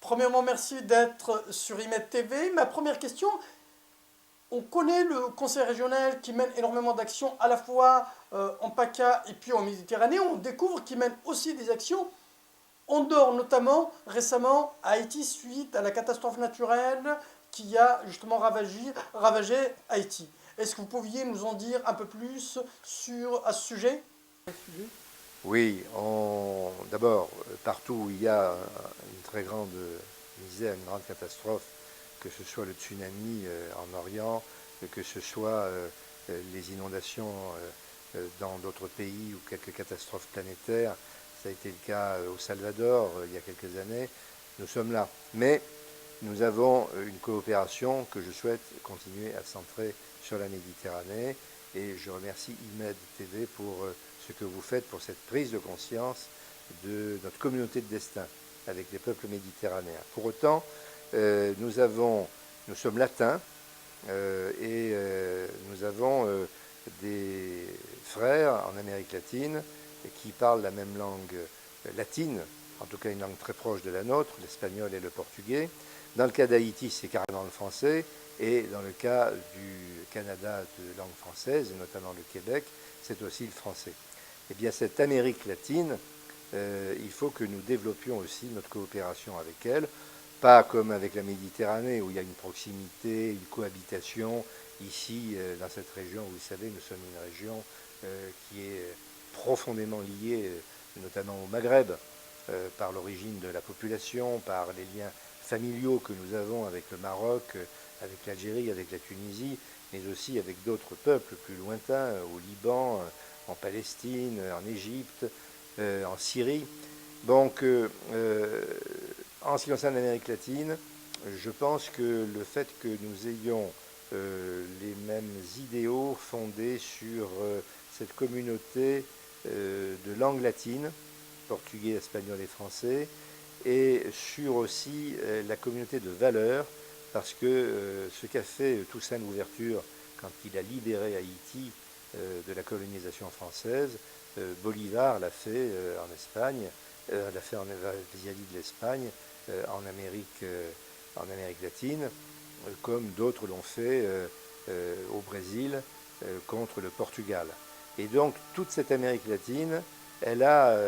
Premièrement, merci d'être sur IMED TV. Ma première question, on connaît le Conseil régional qui mène énormément d'actions à la fois en PACA et puis en Méditerranée. On découvre qu'il mène aussi des actions en dehors, notamment récemment à Haïti suite à la catastrophe naturelle qui a justement ravagé Haïti. Est-ce que vous pouviez nous en dire un peu plus à ce sujet? Oui, d'abord, partout où il y a une très grande misère, une grande catastrophe, que ce soit le tsunami en Orient, que ce soit les inondations dans d'autres pays ou quelques catastrophes planétaires, ça a été le cas au Salvador il y a quelques années, nous sommes là. Mais nous avons une coopération que je souhaite continuer à centrer sur la Méditerranée et je remercie IMED TV pour ce que vous faites pour cette prise de conscience de notre communauté de destin avec les peuples méditerranéens. Pour autant, nous sommes latins et nous avons des frères en Amérique latine qui parlent la même langue latine, en tout cas une langue très proche de la nôtre, l'espagnol et le portugais. Dans le cas d'Haïti, c'est carrément le français, et dans le cas du Canada de langue française, et notamment le Québec, c'est aussi le français. Eh bien, cette Amérique latine, il faut que nous développions aussi notre coopération avec elle, pas comme avec la Méditerranée, où il y a une proximité, une cohabitation. Ici, dans cette région, vous savez, nous sommes une région qui est profondément liée, notamment au Maghreb, par l'origine de la population, par les liens familiaux que nous avons avec le Maroc, avec l'Algérie, avec la Tunisie, mais aussi avec d'autres peuples plus lointains, au Liban, en Palestine, en Égypte, en Syrie. Donc, en ce qui concerne l'Amérique latine, je pense que le fait que nous ayons les mêmes idéaux fondés sur cette communauté de langue latine, portugais, espagnol et français, et sur aussi la communauté de valeurs, parce que ce qu'a fait Toussaint Louverture quand il a libéré Haïti de la colonisation française, Bolivar l'a fait en Espagne, l'a fait vis-à-vis de l'Espagne, en Amérique latine, comme d'autres l'ont fait au Brésil contre le Portugal. Et donc toute cette Amérique latine, elle a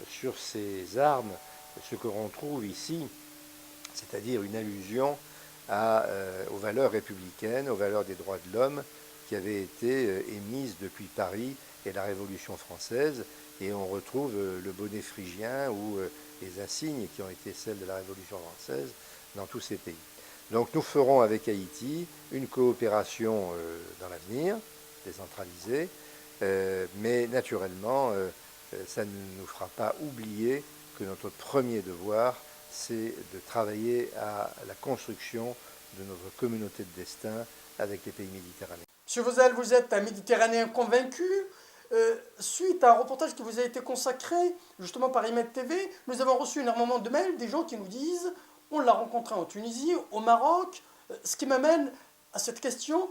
sur ses armes ce que l'on trouve ici, c'est-à-dire une allusion aux valeurs républicaines, aux valeurs des droits de l'homme qui avaient été émises depuis Paris et la Révolution française. Et on retrouve le bonnet phrygien ou les insignes qui ont été celles de la Révolution française dans tous ces pays. Donc nous ferons avec Haïti une coopération dans l'avenir, décentralisée, mais naturellement, ça ne nous fera pas oublier que notre premier devoir, c'est de travailler à la construction de notre communauté de destin avec les pays méditerranéens. Monsieur Vauzel, vous êtes un Méditerranéen convaincu. Suite à un reportage qui vous a été consacré justement par IMED TV, nous avons reçu énormément de mails des gens qui nous disent on l'a rencontré en Tunisie, au Maroc, ce qui m'amène à cette question,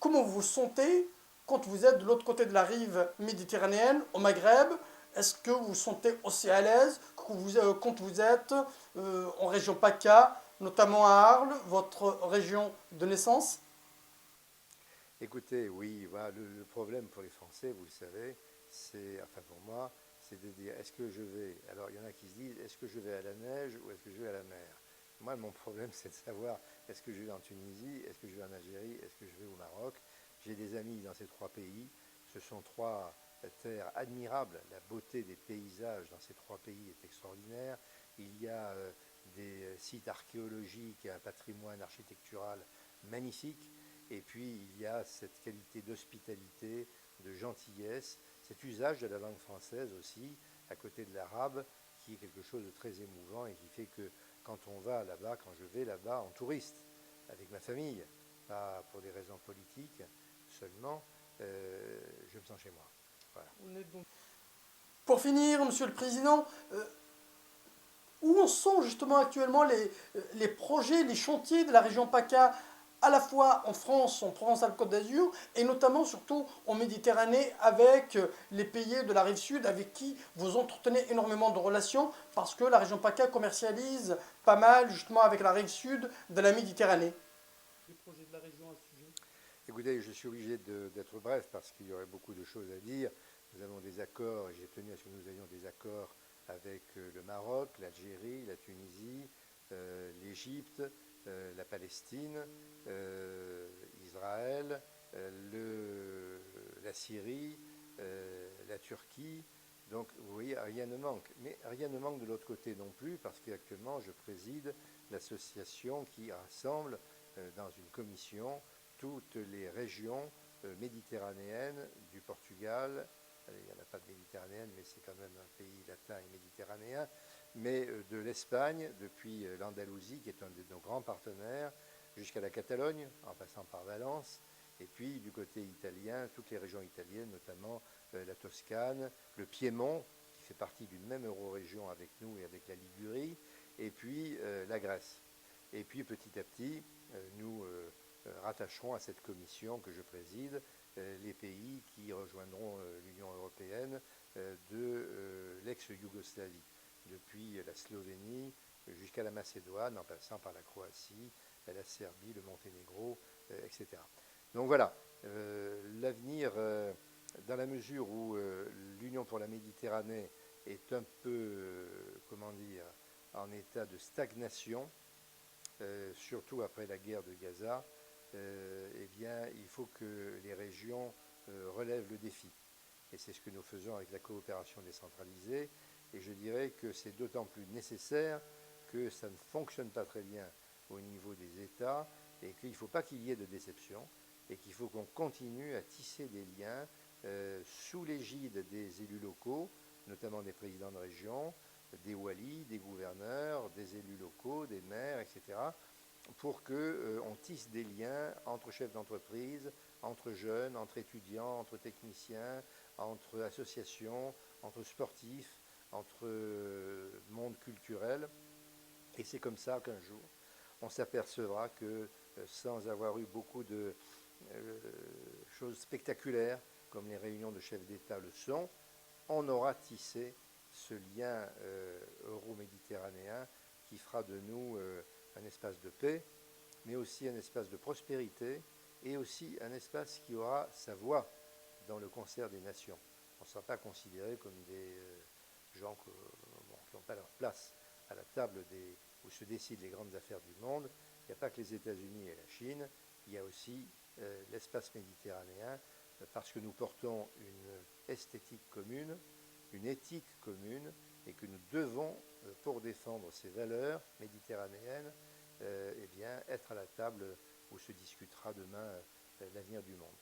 comment vous vous sentez quand vous êtes de l'autre côté de la rive méditerranéenne, au Maghreb? Est-ce que vous vous sentez aussi à l'aise quand vous êtes en région PACA, notamment à Arles, votre région de naissance? Écoutez, oui, voilà, le problème pour les Français, vous le savez, c'est, enfin pour moi, c'est de dire est-ce que je vais, alors il y en a qui se disent est-ce que je vais à la neige ou est-ce que je vais à la mer? Moi, mon problème, c'est de savoir est-ce que je vais en Tunisie, est-ce que je vais en Algérie, est-ce que je vais au Maroc? J'ai des amis dans ces trois pays, ce sont trois terres admirables, la beauté des paysages dans ces trois pays est extraordinaire, il y a des sites archéologiques et un patrimoine architectural magnifique. Et puis il y a cette qualité d'hospitalité, de gentillesse, cet usage de la langue française aussi, à côté de l'arabe, qui est quelque chose de très émouvant et qui fait que quand on va là-bas, quand je vais là-bas en touriste, avec ma famille, pas pour des raisons politiques seulement, je me sens chez moi. Voilà. Pour finir, Monsieur le Président, où en sont justement actuellement les projets, les chantiers de la région PACA à la fois en France, en Provence-Alpes-Côte d'Azur, et notamment surtout en Méditerranée avec les pays de la rive sud avec qui vous entretenez énormément de relations parce que la région PACA commercialise pas mal justement avec la rive sud de la Méditerranée. Les projets de la région à ce sujet. Écoutez, je suis obligé d'être bref parce qu'il y aurait beaucoup de choses à dire. Nous avons des accords, et j'ai tenu à ce que nous ayons des accords avec le Maroc, l'Algérie, la Tunisie, l'Égypte, la Palestine, Israël, la Syrie, la Turquie. Donc vous voyez, rien ne manque. Mais rien ne manque de l'autre côté non plus, parce qu'actuellement je préside l'association qui rassemble dans une commission toutes les régions méditerranéennes du Portugal. Il n'y en a pas de méditerranéenne, mais c'est quand même un pays latin et méditerranéen, mais de l'Espagne, depuis l'Andalousie, qui est un de nos grands partenaires, jusqu'à la Catalogne, en passant par Valence, et puis du côté italien, toutes les régions italiennes, notamment la Toscane, le Piémont, qui fait partie d'une même eurorégion avec nous et avec la Ligurie, et puis la Grèce. Et puis petit à petit, nous rattacherons à cette commission que je préside les pays qui rejoindront l'Union européenne de l'ex-Yougoslavie, depuis la Slovénie jusqu'à la Macédoine, en passant par la Croatie, la Serbie, le Monténégro, etc. Donc voilà, l'avenir, dans la mesure où l'Union pour la Méditerranée est un peu, comment dire, en état de stagnation, surtout après la guerre de Gaza, eh bien, il faut que les régions relèvent le défi. Et c'est ce que nous faisons avec la coopération décentralisée. Et je dirais que c'est d'autant plus nécessaire que ça ne fonctionne pas très bien au niveau des États et qu'il ne faut pas qu'il y ait de déception et qu'il faut qu'on continue à tisser des liens sous l'égide des élus locaux, notamment des présidents de région, des walis, des gouverneurs, des élus locaux, des maires, etc., pour qu'on tisse des liens entre chefs d'entreprise, entre jeunes, entre étudiants, entre techniciens, entre associations, entre sportifs, entre monde culturel. Et c'est comme ça qu'un jour, on s'apercevra que sans avoir eu beaucoup de choses spectaculaires, comme les réunions de chefs d'État le sont, on aura tissé ce lien euro-méditerranéen qui fera de nous un espace de paix, mais aussi un espace de prospérité, et aussi un espace qui aura sa voix dans le concert des nations. On ne sera pas considérés comme des gens qui n'ont pas leur place à la table où se décident les grandes affaires du monde. Il n'y a pas que les États-Unis et la Chine, il y a aussi l'espace méditerranéen, parce que nous portons une esthétique commune, une éthique commune, et que nous devons, pour défendre ces valeurs méditerranéennes, eh bien, être à la table où se discutera demain l'avenir du monde.